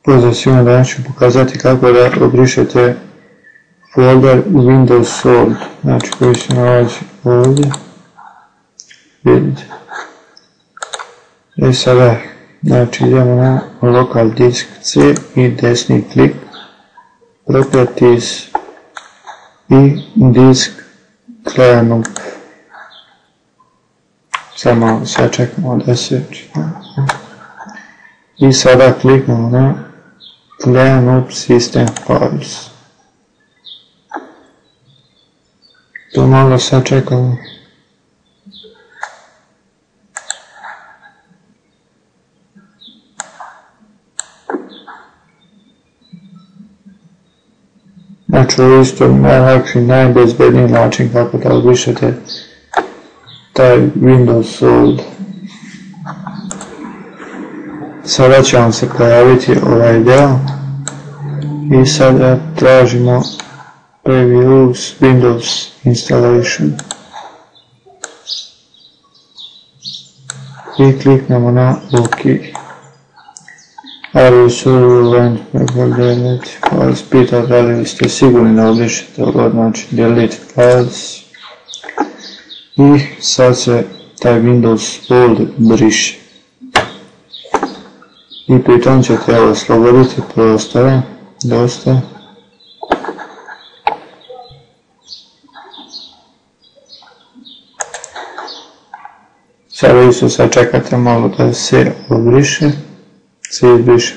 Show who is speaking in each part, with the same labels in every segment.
Speaker 1: Pozdrav svima, danas ću pokazati kako da obrišete folder Windows Sold, znači koji se nalazi ovdje, vidite. I sada, znači idemo na local disk C i desni klik, properties i disk cleanup. Samo sačekamo da se i sada kliknemo na cleanup system files. To malo sačekamo. Znači ovo isto najlakši, najbezbedniji način kako da obrišete taj Windows Sold. Sada će vam se pojaviti ovaj deo i sada tražimo Previews Windows Installation i kliknemo na OK. Are you sure when delete files? Pita da li ste sigurni da obrišete ovo, znači delete files. I sad se taj Windows Sold briše. I pritom ćete osloboditi prostore, dosta. Sada isto sad čekate malo da se obriše, se izbriše.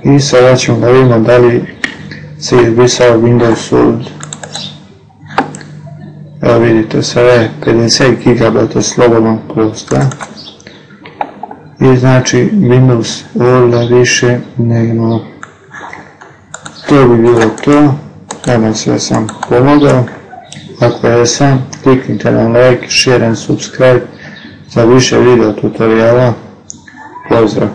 Speaker 1: I sada ćemo da vidimo da li se izbrisao Windows Sold. Evo vidite, sada je 50 GB slobodnog prostora. I znači Windows Sold više nema. To bi bilo to. Nadam se da sam pomogao. Ako jesam, kliknite na like, share and subscribe za više video tutoriala. Pozdrav!